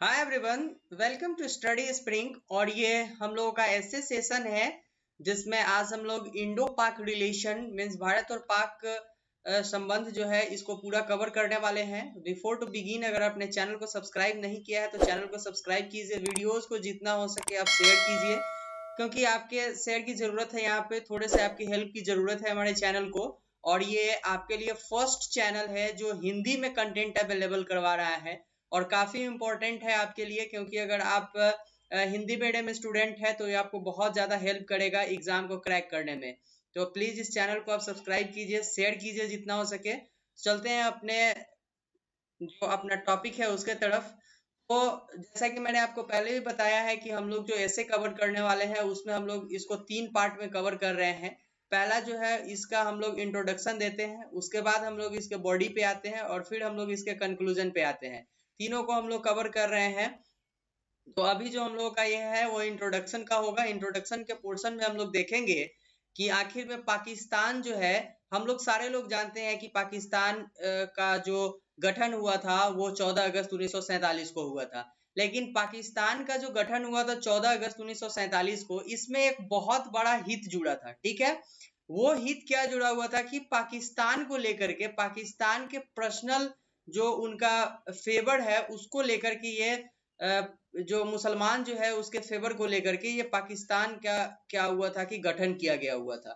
Hi everyone, welcome to Study Spring. और ये हम लोगों का ऐसे सेशन है जिसमें आज हम लोग इंडो पाक रिलेशन मींस भारत और पाक संबंध जो है इसको पूरा कवर करने वाले हैं। बिफोर टू बिगिन, अगर आपने चैनल को सब्सक्राइब नहीं किया है तो चैनल को सब्सक्राइब कीजिए। वीडियोस को जितना हो सके आप शेयर कीजिए, क्योंकि आपके शेयर की जरूरत है। यहाँ पे थोड़े से आपकी हेल्प की जरूरत है हमारे चैनल को। और ये आपके लिए फर्स्ट चैनल है जो हिंदी में कंटेंट अवेलेबल करवा रहा है और काफी इम्पोर्टेंट है आपके लिए, क्योंकि अगर आप हिंदी मीडियम स्टूडेंट है तो ये आपको बहुत ज्यादा हेल्प करेगा एग्जाम को क्रैक करने में। तो प्लीज इस चैनल को आप सब्सक्राइब कीजिए, शेयर कीजिए जितना हो सके। चलते हैं अपने जो अपना टॉपिक है उसके तरफ। तो जैसा कि मैंने आपको पहले भी बताया है कि हम लोग जो ऐसे कवर करने वाले हैं उसमें हम लोग इसको 3 पार्ट में कवर कर रहे हैं। पहला जो है इसका हम लोग इंट्रोडक्शन देते हैं, उसके बाद हम लोग इसके बॉडी पे आते हैं और फिर हम लोग इसके कंक्लूजन पे आते हैं। तीनों को हम लोग कवर कर रहे हैं। तो अभी जो हम लोगों का ये है वो इंट्रोडक्शन का होगा। इंट्रोडक्शन के पोर्शन में हम लोग देखेंगे कि आखिर में पाकिस्तान जो है, हम लोग सारे लोग जानते हैं कि पाकिस्तान का जो गठन हुआ था वो 14 अगस्त 1947 को हुआ था। लेकिन पाकिस्तान का जो गठन हुआ था 14 अगस्त 1947 को, इसमें एक बहुत बड़ा हित जुड़ा था। ठीक है, वो हित क्या जुड़ा हुआ था कि पाकिस्तान को लेकर के, पाकिस्तान के पर्सनल जो उनका फेवर है उसको लेकर के, ये जो मुसलमान जो है उसके फेवर को लेकर के ये पाकिस्तान का क्या हुआ था कि गठन किया गया हुआ था।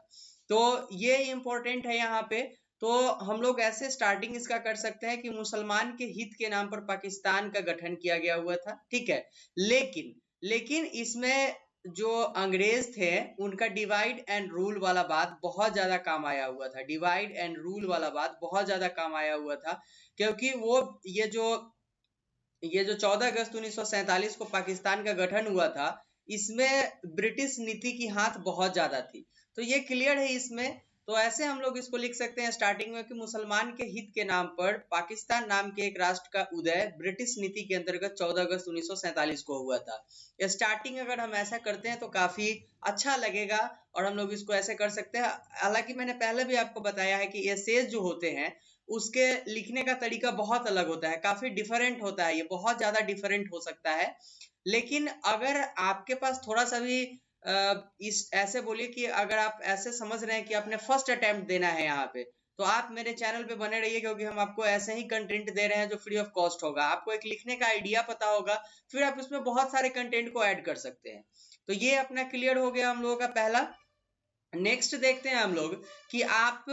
तो ये इम्पोर्टेंट है यहाँ पे। तो हम लोग ऐसे स्टार्टिंग इसका कर सकते हैं कि मुसलमान के हित के नाम पर पाकिस्तान का गठन किया गया हुआ था। ठीक है, लेकिन लेकिन इसमें जो अंग्रेज थे उनका डिवाइड एंड रूल वाला बात बहुत ज्यादा काम आया हुआ था। डिवाइड एंड रूल वाला बात बहुत ज्यादा काम आया हुआ था, क्योंकि वो ये जो 14 अगस्त 1947 को पाकिस्तान का गठन हुआ था, इसमें ब्रिटिश नीति की हाथ बहुत ज्यादा थी। तो ये क्लियर है इसमें। तो ऐसे हम लोग इसको लिख सकते हैं स्टार्टिंग में कि मुसलमान के हित के नाम पर पाकिस्तान नाम के एक राष्ट्र का उदय ब्रिटिश नीति के अंतर्गत 14 अगस्त 1947 को हुआ था। स्टार्टिंग अगर हम ऐसा करते हैं तो काफी अच्छा लगेगा और हम लोग इसको ऐसे कर सकते हैं। हालांकि मैंने पहले भी आपको बताया है कि एसेज जो होते हैं उसके लिखने का तरीका बहुत अलग होता है, काफी डिफरेंट होता है, ये बहुत ज्यादा डिफरेंट हो सकता है। लेकिन अगर आपके पास थोड़ा सा भी इस ऐसे बोलिए कि अगर आप ऐसे समझ रहे हैं कि आपने फर्स्ट अटेम्प्ट देना है यहाँ पे, तो आप मेरे चैनल पे बने रहिए, क्योंकि हम आपको ऐसे ही कंटेंट दे रहे हैं जो फ्री ऑफ कॉस्ट होगा। आपको एक लिखने का आइडिया पता होगा, फिर आप उसमें बहुत सारे कंटेंट को ऐड कर सकते हैं। तो ये अपना क्लियर हो गया हम लोगों का पहला। नेक्स्ट देखते हैं हम लोग कि आप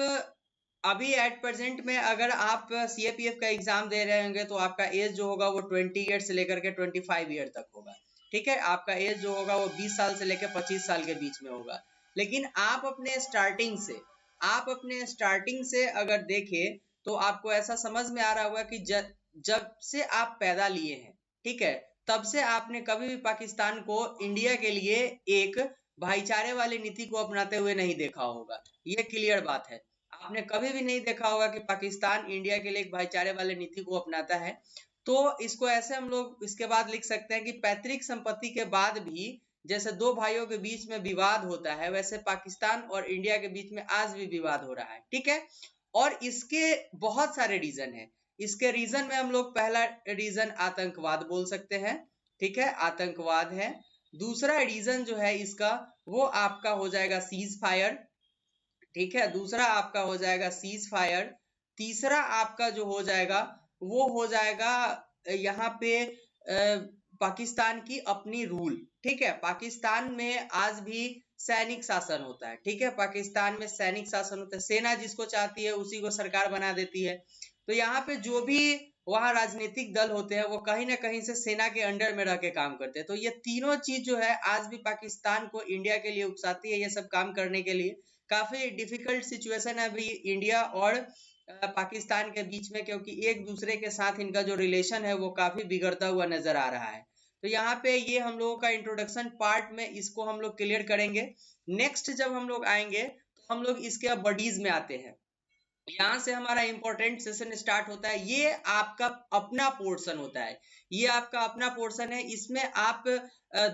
अभी एट प्रेजेंट में अगर आप सीएपीएफ का एग्जाम दे रहे होंगे तो आपका एज जो होगा वो 20 ईयर से लेकर के 25 ईयर तक होगा। ठीक है, आपका एज जो होगा वो 20 साल से लेकर 25 साल के बीच में होगा। लेकिन आप अपने स्टार्टिंग से अगर देखें तो आपको ऐसा समझ में आ रहा होगा कि जब से आप पैदा लिए हैं, ठीक है, तब से आपने कभी भी पाकिस्तान को इंडिया के लिए एक भाईचारे वाली नीति को अपनाते हुए नहीं देखा होगा। ये क्लियर बात है। आपने कभी भी नहीं देखा होगा कि पाकिस्तान इंडिया के लिए एक भाईचारे वाले नीति को अपनाता है। तो इसको ऐसे हम लोग इसके बाद लिख सकते हैं कि पैतृक संपत्ति के बाद भी जैसे दो भाइयों के बीच में विवाद होता है, वैसे पाकिस्तान और इंडिया के बीच में आज भी विवाद हो रहा है। ठीक है, और इसके बहुत सारे रीजन है। इसके रीजन में हम लोग पहला रीजन आतंकवाद बोल सकते हैं। ठीक है, आतंकवाद है। दूसरा रीजन जो है इसका वो आपका हो जाएगा सीज फायर। ठीक है, दूसरा आपका हो जाएगा सीज फायर। तीसरा आपका जो हो जाएगा वो हो जाएगा यहाँ पे पाकिस्तान की अपनी रूल। ठीक है, पाकिस्तान में आज भी सैनिक शासन होता है। ठीक है, पाकिस्तान में सैनिक शासन होता है, सेना जिसको चाहती है उसी को सरकार बना देती है। तो यहाँ पे जो भी वहां राजनीतिक दल होते हैं वो कहीं ना कहीं से सेना के अंडर में रह के काम करते हैं। तो ये तीनों चीज जो है आज भी पाकिस्तान को इंडिया के लिए उकसाती है ये सब काम करने के लिए। काफी डिफिकल्ट सिचुएशन है अभी इंडिया और पाकिस्तान के बीच में, क्योंकि एक दूसरे के साथ इनका जो रिलेशन है वो काफी बिगड़ता हुआ नजर आ रहा है। तो यहाँ पे ये हम लोगों का इंट्रोडक्शन पार्ट में इसको हम लोग क्लियर करेंगे। नेक्स्ट जब हम लोग आएंगे तो हम लोग इसके बॉडीज में आते हैं। यहाँ से हमारा इंपॉर्टेंट सेशन स्टार्ट होता है। ये आपका अपना पोर्शन होता है, ये आपका अपना पोर्शन है। इसमें आप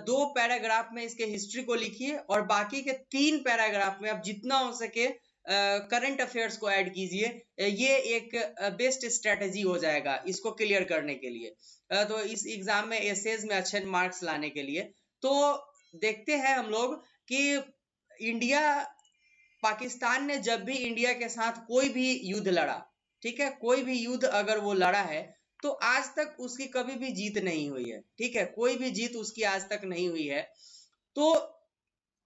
2 पैराग्राफ में इसके हिस्ट्री को लिखिए और बाकी के 3 पैराग्राफ में आप जितना हो सके करंट अफेयर्स को ऐड कीजिए, ये एक बेस्ट स्ट्रेटेजी हो जाएगा इसको क्लियर करने के लिए, तो इस एग्जाम में एसेज में अच्छे मार्क्स लाने के लिए। तो देखते हैं हम लोग कि इंडिया, पाकिस्तान ने जब भी इंडिया के साथ कोई भी युद्ध लड़ा, ठीक है, कोई भी युद्ध अगर वो लड़ा है तो आज तक उसकी कभी भी जीत नहीं हुई है, ठीक है, कोई भी जीत उसकी आज तक नहीं हुई है। तो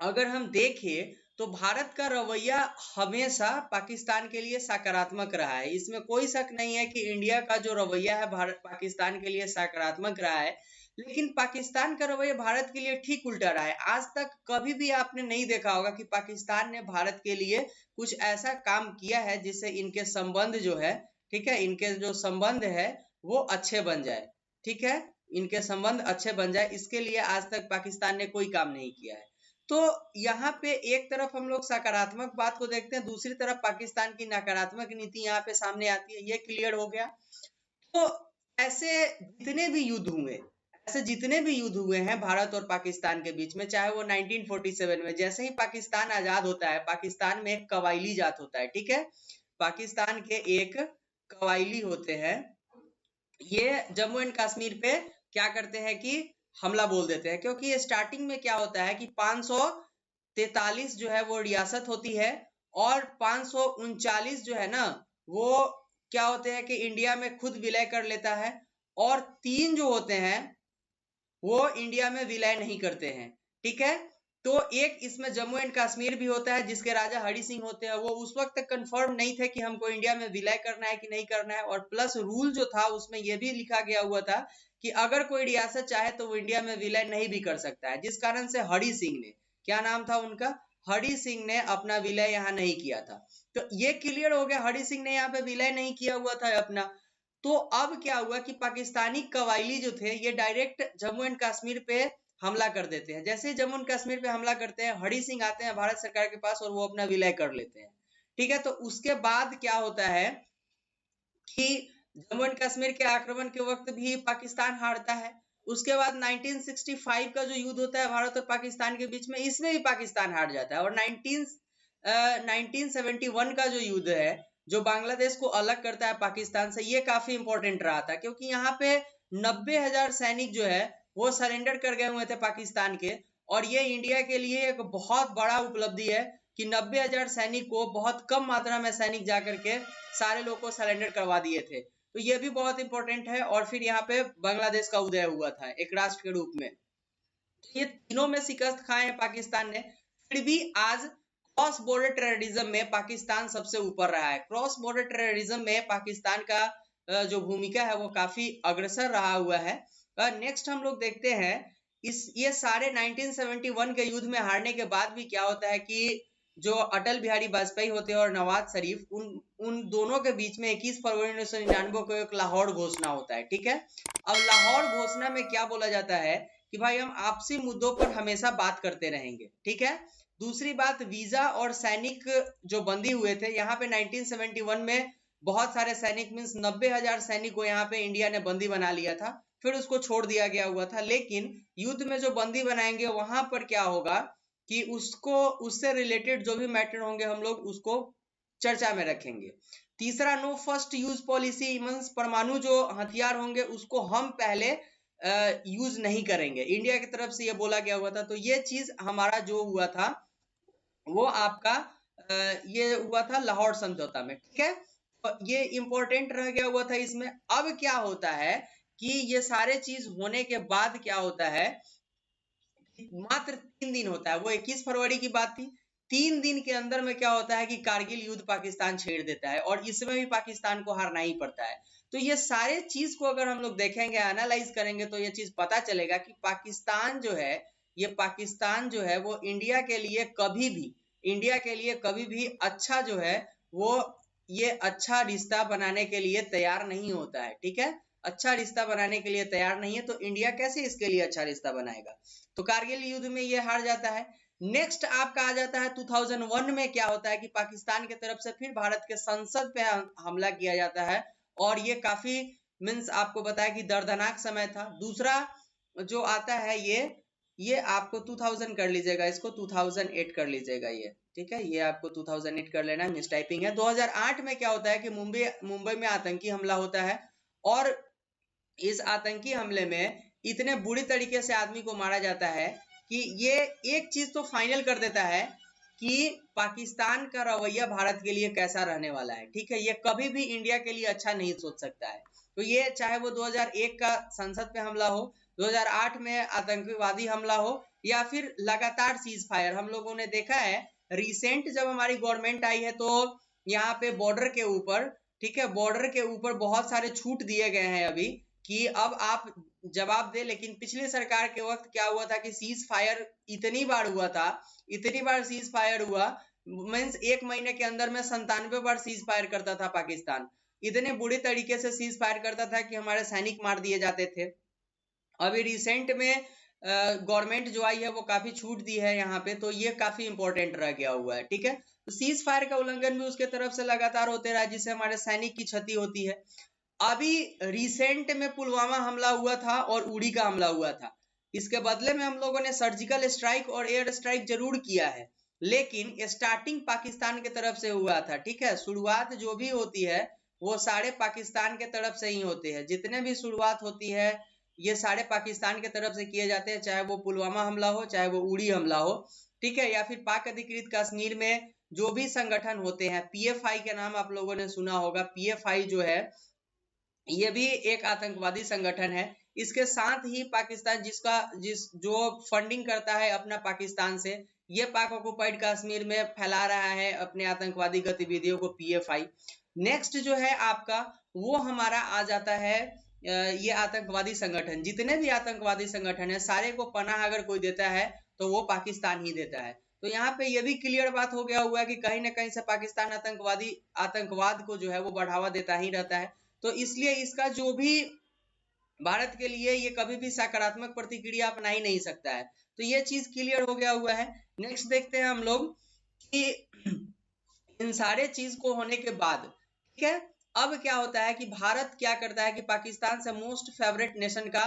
अगर हम देखें तो भारत का रवैया हमेशा पाकिस्तान के लिए सकारात्मक रहा है, इसमें कोई शक नहीं है कि इंडिया का जो रवैया है भारत पाकिस्तान के लिए सकारात्मक रहा है, लेकिन पाकिस्तान का रवैया भारत के लिए ठीक उल्टा रहा है। आज तक कभी भी आपने नहीं देखा होगा कि पाकिस्तान ने भारत के लिए कुछ ऐसा काम किया है जिससे इनके संबंध जो है, ठीक है, इनके जो संबंध है वो अच्छे बन जाए, ठीक है, इनके संबंध अच्छे बन जाए, इसके लिए आज तक पाकिस्तान ने कोई काम नहीं किया है। तो यहाँ पे एक तरफ हम लोग सकारात्मक बात को देखते हैं, दूसरी तरफ पाकिस्तान की नकारात्मक नीति यहाँ पे सामने आती है, ये क्लियर हो गया। तो ऐसे जितने भी युद्ध हुए, ऐसे जितने भी युद्ध हुए हैं भारत और पाकिस्तान के बीच में, चाहे वो 1947 में, जैसे ही पाकिस्तान आजाद होता है, पाकिस्तान में एक कबायली जात होता है, ठीक है, पाकिस्तान के एक कबायली होते हैं, ये जम्मू एंड कश्मीर पे क्या करते हैं कि हमला बोल देते हैं, क्योंकि स्टार्टिंग में क्या होता है कि 543 जो है वो रियासत होती है और 539 जो है ना वो क्या होते हैं कि इंडिया में खुद विलय कर लेता है, और 3 जो होते हैं वो इंडिया में विलय नहीं करते हैं, ठीक है। तो एक इसमें जम्मू एंड कश्मीर भी होता है जिसके राजा हरि सिंह होते हैं, वो उस वक्त तक कंफर्म नहीं थे कि हमको इंडिया में विलय करना है कि नहीं करना है, और प्लस रूल जो था उसमें यह भी लिखा गया हुआ था कि अगर कोई रियासत चाहे तो वो इंडिया में विलय नहीं भी कर सकता है, जिस कारण से हरि सिंह ने, क्या नाम था उनका, हरि सिंह ने अपना विलय यहाँ नहीं किया था। तो ये क्लियर हो गया, हरि सिंह ने यहाँ पे विलय नहीं किया हुआ था अपना। तो अब क्या हुआ कि पाकिस्तानी कबायली जो थे ये डायरेक्ट जम्मू एंड कश्मीर पे हमला कर देते हैं। जैसे ही जम्मू एंड कश्मीर पे हमला करते हैं, हरि सिंह आते हैं भारत सरकार के पास और वो अपना विलय कर लेते हैं, ठीक है। तो उसके बाद क्या होता है कि जम्मू एंड कश्मीर के आक्रमण के वक्त भी पाकिस्तान हारता है। उसके बाद 1965 का जो युद्ध होता है भारत और पाकिस्तान के बीच में, इसमें भी पाकिस्तान हार जाता है। और 1971 का जो युद्ध है जो बांग्लादेश को अलग करता है पाकिस्तान से, ये काफी इंपॉर्टेंट रहा था, क्योंकि यहाँ पे 90,000 सैनिक जो है वो सरेंडर कर गए हुए थे पाकिस्तान के, और ये इंडिया के लिए एक बहुत बड़ा उपलब्धि है कि 90,000 सैनिक को, बहुत कम मात्रा में सैनिक जाकर के सारे लोग को सरेंडर करवा दिए थे। तो ये भी बहुत इंपॉर्टेंट है। और फिर यहाँ पे बांग्लादेश का उदय हुआ था एक राष्ट्र के रूप में। ये तीनों में शिकस्त खाए हैं पाकिस्तान ने, फिर भी आज क्रॉस बॉर्डर टेररिज्म में पाकिस्तान सबसे ऊपर रहा है। क्रॉस बॉर्डर टेररिज्म में पाकिस्तान का जो भूमिका है वो काफी अग्रसर रहा हुआ है। नेक्स्ट हम लोग देखते हैं ये सारे 1971 के युद्ध में हारने के बाद भी क्या होता है कि जो अटल बिहारी वाजपेयी होते हैं और नवाज शरीफ, उन दोनों के बीच में 21 फरवरी 1999 को एक लाहौर घोषणा होता है, ठीक है। अब लाहौर घोषणा में क्या बोला जाता है कि भाई हम आपसी मुद्दों पर हमेशा बात करते रहेंगे, ठीक है। दूसरी बात, वीजा और सैनिक जो बंदी हुए थे यहाँ पे 1971 में, बहुत सारे सैनिक मीन्स 90,000 सैनिक को यहाँ पे इंडिया ने बंदी बना लिया था, फिर उसको छोड़ दिया गया हुआ था। लेकिन युद्ध में जो बंदी बनाएंगे वहां पर क्या होगा कि उसको, उससे रिलेटेड जो भी मैटर होंगे हम लोग उसको चर्चा में रखेंगे। तीसरा, no first use policy, means परमाणु जो हथियार होंगे उसको हम पहले यूज नहीं करेंगे, इंडिया की तरफ से ये बोला गया हुआ था। तो ये चीज हमारा जो हुआ था वो आपका ये हुआ था लाहौर समझौता में, ठीक है। तो ये इंपॉर्टेंट रह गया हुआ था इसमें। अब क्या होता है कि ये सारे चीज होने के बाद क्या होता है, मात्र 3 दिन होता है, वो 21 फरवरी की बात थी, 3 दिन के अंदर में क्या होता है कि कारगिल युद्ध पाकिस्तान छेड़ देता है, और इसमें भी पाकिस्तान को हारना ही पड़ता है। तो ये सारे चीज को अगर हम लोग देखेंगे, एनालाइज करेंगे, तो ये चीज पता चलेगा कि पाकिस्तान जो है, ये पाकिस्तान जो है वो इंडिया के लिए कभी भी अच्छा जो है वो ये अच्छा रिश्ता बनाने के लिए तैयार नहीं होता है, ठीक है। अच्छा रिश्ता बनाने के लिए तैयार नहीं है, तो इंडिया कैसे इसके लिए अच्छा रिश्ता बनाएगा। तो कारगिल युद्ध में ये हार जाता है। नेक्स्ट आपका आ जाता है 2001 में, क्या होता है कि पाकिस्तान की तरफ से फिर भारत के संसद पे हमला किया जाता है, और ये काफी मीन्स आपको बताया कि दर्दनाक समय था। दूसरा जो आता है ये ये आपको 2000 कर लीजिएगा, इसको 2008 कर लीजिएगा ये, ठीक है। ये आपको 2008 कर लेना, मिस टाइपिंग है। 2008 में क्या होता है कि मुंबई में आतंकी हमला होता है और इस आतंकी हमले में इतने बुरी तरीके से आदमी को मारा जाता है कि ये एक चीज तो फाइनल कर देता है कि पाकिस्तान का रवैया भारत के लिए कैसा रहने वाला है, ठीक है। ये कभी भी इंडिया के लिए अच्छा नहीं सोच सकता है। तो ये चाहे वो 2001 का संसद पे हमला हो, 2008 में आतंकवादी हमला हो, या फिर लगातार सीज फायर। हम लोगों ने देखा है रिसेंट जब हमारी गवर्नमेंट आई है तो यहाँ पे बॉर्डर के ऊपर, ठीक है, बॉर्डर के ऊपर बहुत सारे छूट दिए गए हैं अभी कि अब आप जवाब दे। लेकिन पिछली सरकार के वक्त क्या हुआ था कि सीज फायर इतनी बार हुआ था, इतनी बार सीज फायर हुआ, मीन्स एक महीने के अंदर में 97 बार सीज फायर करता था पाकिस्तान। इतने बुरी तरीके से सीज फायर करता था कि हमारे सैनिक मार दिए जाते थे। अभी रिसेंट में गवर्नमेंट जो आई है वो काफी छूट दी है यहाँ पे, तो ये काफी इंपॉर्टेंट रह गया हुआ है, ठीक है। तो सीज फायर का उल्लंघन भी उसके तरफ से लगातार होते रहा, जिससे हमारे सैनिक की क्षति होती है। अभी रिसेंट में पुलवामा हमला हुआ था और उड़ी का हमला हुआ था। इसके बदले में हम लोगों ने सर्जिकल स्ट्राइक और एयर स्ट्राइक जरूर किया है, लेकिन स्टार्टिंग पाकिस्तान के तरफ से हुआ था, ठीक है। शुरुआत जो भी होती है वो सारे पाकिस्तान के तरफ से ही होते हैं। जितने भी शुरुआत होती है ये सारे पाकिस्तान के तरफ से किए जाते हैं, चाहे वो पुलवामा हमला हो, चाहे वो उड़ी हमला हो, ठीक है। या फिर पाक अधिकृत कश्मीर में जो भी संगठन होते हैं, पीएफआई के नाम आप लोगों ने सुना होगा। पीएफआई जो है ये भी एक आतंकवादी संगठन है। इसके साथ ही पाकिस्तान जो फंडिंग करता है अपना पाकिस्तान से, ये पाक ऑक्युपाइड कश्मीर में फैला रहा है अपने आतंकवादी गतिविधियों को, पीएफआई। नेक्स्ट जो है आपका वो हमारा आ जाता है ये आतंकवादी संगठन। जितने भी आतंकवादी संगठन है सारे को पनाह अगर कोई देता है तो वो पाकिस्तान ही देता है। तो यहाँ पे ये भी क्लियर बात हो गया हुआ है कि कहीं ना कहीं से पाकिस्तान आतंकवाद को जो है वो बढ़ावा देता ही रहता है। तो इसलिए इसका जो भी भारत के लिए ये कभी भी सकारात्मक प्रतिक्रिया अपना ही नहीं सकता है। तो ये चीज क्लियर हो गया हुआ है। नेक्स्ट देखते हैं हम लोग कि इन सारे चीज को होने के बाद, ठीक है, अब क्या होता है कि भारत क्या करता है कि पाकिस्तान से मोस्ट फेवरेट नेशन का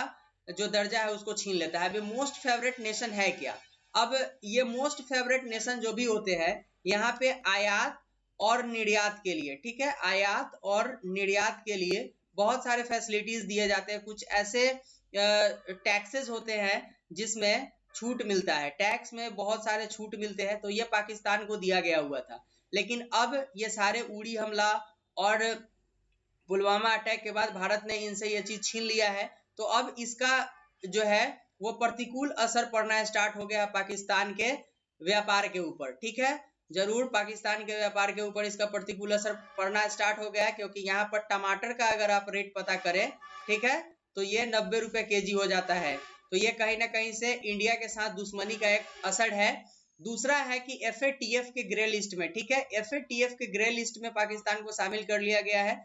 जो दर्जा है उसको छीन लेता है। अभी मोस्ट फेवरेट नेशन है क्या? अब ये मोस्ट फेवरेट नेशन जो भी होते हैं यहाँ पे आयात और निर्यात के लिए, ठीक है, आयात और निर्यात के लिए बहुत सारे फैसिलिटीज दिए जाते हैं। कुछ ऐसे टैक्सेस होते हैं जिसमें छूट मिलता है, टैक्स में बहुत सारे छूट मिलते हैं, तो ये पाकिस्तान को दिया गया हुआ था। लेकिन अब ये सारे उड़ी हमला और पुलवामा अटैक के बाद भारत ने इनसे ये चीज छीन लिया है। तो अब इसका जो है वो प्रतिकूल असर पड़ना स्टार्ट हो गया पाकिस्तान के व्यापार के ऊपर, ठीक है। जरूर पाकिस्तान के व्यापार के ऊपर इसका प्रतिकूल असर पड़ना स्टार्ट हो गया है, क्योंकि यहाँ पर टमाटर का अगर आप रेट पता करें, ठीक है, तो ये 90 रुपए केजी हो जाता है। तो ये कहीं ना कहीं से इंडिया के साथ दुश्मनी का एक असर है। दूसरा है कि एफएटीएफ के ग्रे लिस्ट में, ठीक है, एफएटीएफ के ग्रे लिस्ट में पाकिस्तान को शामिल कर लिया गया है,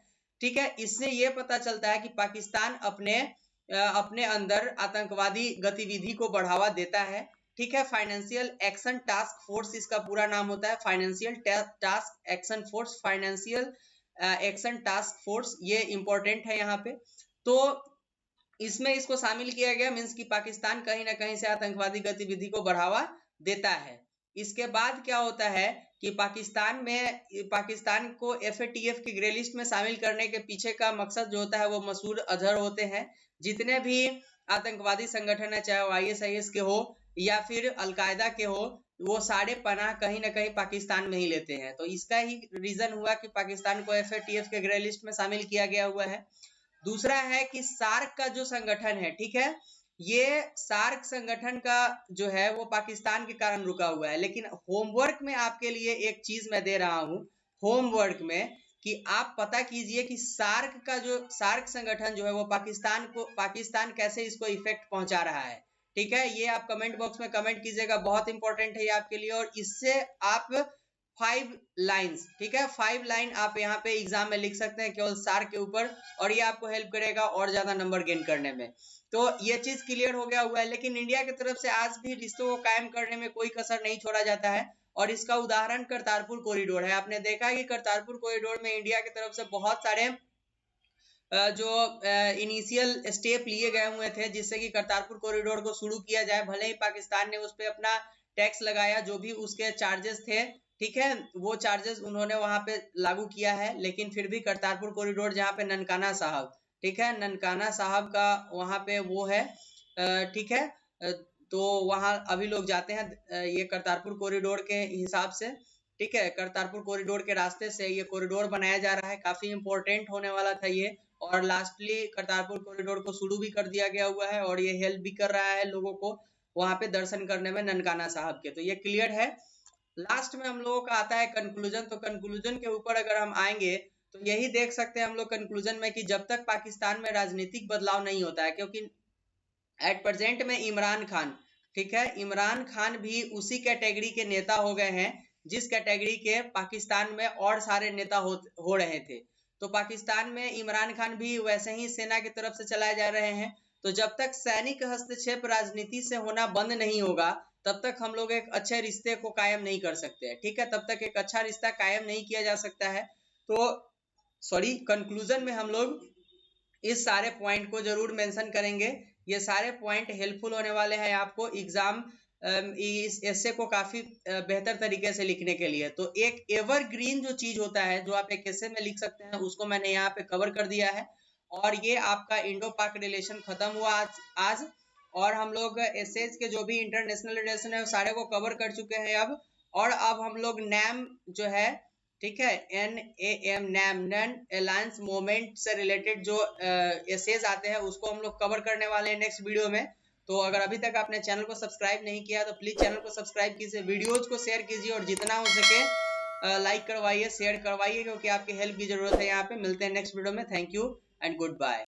ठीक है। इससे ये पता चलता है कि पाकिस्तान अपने अंदर आतंकवादी गतिविधि को बढ़ावा देता है, ठीक है। फाइनेंशियल एक्शन टास्क फोर्स इसका पूरा नाम होता है, financial task action force, financial action task force, ये इंपॉर्टेंट है यहाँ पे। तो इसमें इसको शामिल किया गया, मीन्स कि पाकिस्तान कहीं ना कहीं से आतंकवादी गतिविधि को बढ़ावा देता है। इसके बाद क्या होता है कि पाकिस्तान को एफएटीएफ की ग्रे लिस्ट में शामिल करने के पीछे का मकसद जो होता है वो मसूद अजहर होते हैं। जितने भी आतंकवादी संगठन है, चाहे वो आईएसआईएस के हो या फिर अलकायदा के हो, वो सारे पनाह कहीं ना कहीं पाकिस्तान में ही लेते हैं। तो इसका ही रीजन हुआ कि पाकिस्तान को एफएटीएफ के ग्रे लिस्ट में शामिल किया गया हुआ है। दूसरा है कि सार्क का जो संगठन है, ठीक है, ये सार्क संगठन का जो है वो पाकिस्तान के कारण रुका हुआ है। लेकिन होमवर्क में आपके लिए एक चीज मैं दे रहा हूं, होमवर्क में, कि आप पता कीजिए कि सार्क संगठन जो है वो पाकिस्तान कैसे इसको इफेक्ट पहुंचा रहा है, ठीक है। ये आप कमेंट बॉक्स में कमेंट कीजिएगा, बहुत इंपॉर्टेंट है ये आपके लिए। और इससे आप 5 लाइन्स, ठीक है, 5 लाइन आप यहाँ पे एग्जाम में लिख सकते हैं केवल सार्क के ऊपर, और ये आपको हेल्प करेगा और ज्यादा नंबर गेन करने में। तो ये चीज क्लियर हो गया हुआ है। लेकिन इंडिया की तरफ से आज भी रिश्तों को कायम करने में कोई कसर नहीं छोड़ा जाता है, और इसका उदाहरण करतारपुर कॉरिडोर है। आपने देखा है कि करतारपुर कॉरिडोर में इंडिया की तरफ से बहुत सारे जो इनिशियल स्टेप लिए गए हुए थे जिससे कि करतारपुर कॉरिडोर को शुरू किया जाए। भले ही पाकिस्तान ने उस पर अपना टैक्स लगाया, जो भी उसके चार्जेस थे, ठीक है, वो चार्जेस उन्होंने वहां पे लागू किया है, लेकिन फिर भी करतारपुर कॉरिडोर जहाँ पे ननकाना साहब, ठीक है, ननकाना साहब का वहां पे वो है, ठीक है, तो वहां अभी लोग जाते हैं ये करतारपुर कॉरिडोर के हिसाब से, ठीक है, करतारपुर कॉरिडोर के रास्ते से ये कॉरिडोर बनाया जा रहा है। काफी इंपॉर्टेंट होने वाला था ये, और लास्टली करतारपुर कॉरिडोर को शुरू भी कर दिया गया हुआ है, और ये हेल्प भी कर रहा है लोगों को वहां पे दर्शन करने में ननकाना साहब के। तो ये क्लियर है। लास्ट में हम लोगों का आता है कंक्लूजन। तो कंक्लूजन के ऊपर अगर हम आएंगे तो यही देख सकते हैं हम लोग कंक्लूजन में कि जब तक पाकिस्तान में राजनीतिक बदलाव नहीं होता है, क्योंकि एट प्रेजेंट में इमरान खान, ठीक है, इमरान खान भी उसी कैटेगरी के नेता हो गए हैं जिस कैटेगरी के पाकिस्तान में और सारे नेता हो रहे थे। तो पाकिस्तान में इमरान खान भी वैसे ही सेना की तरफ से चलाए जा रहे हैं। तो जब तक सैनिक हस्तक्षेप राजनीति से होना बंद नहीं होगा तब तक हम लोग एक अच्छे रिश्ते को कायम नहीं कर सकते हैं, ठीक है, तब तक एक अच्छा रिश्ता कायम नहीं किया जा सकता है। तो कंक्लूजन में हम लोग इस सारे पॉइंट को जरूर मेंशन करेंगे। ये सारे पॉइंट हेल्पफुल होने वाले हैं आपको एग्जाम इस एसे को काफी बेहतर तरीके से लिखने के लिए। तो एक एवरग्रीन जो चीज होता है जो आप एक एसे में लिख सकते हैं, उसको मैंने यहाँ पे कवर कर दिया है। और ये आपका इंडो पाक रिलेशन खत्म हुआ आज और हम लोग एसेज के जो भी इंटरनेशनल रिलेशन है वो सारे को कवर कर चुके हैं अब। और अब हम लोग नैम जो है, ठीक है, NAM NAM non alliance movement से रिलेटेड जो एसेज आते हैं उसको हम लोग कवर करने वाले हैं नेक्स्ट वीडियो में। तो अगर अभी तक आपने चैनल को सब्सक्राइब नहीं किया तो प्लीज चैनल को सब्सक्राइब कीजिए, वीडियोज को शेयर कीजिए और जितना हो सके लाइक करवाइए, शेयर करवाइए, क्योंकि आपकी हेल्प की जरूरत है यहाँ पे। मिलते हैं नेक्स्ट वीडियो में। Thank you and good bye.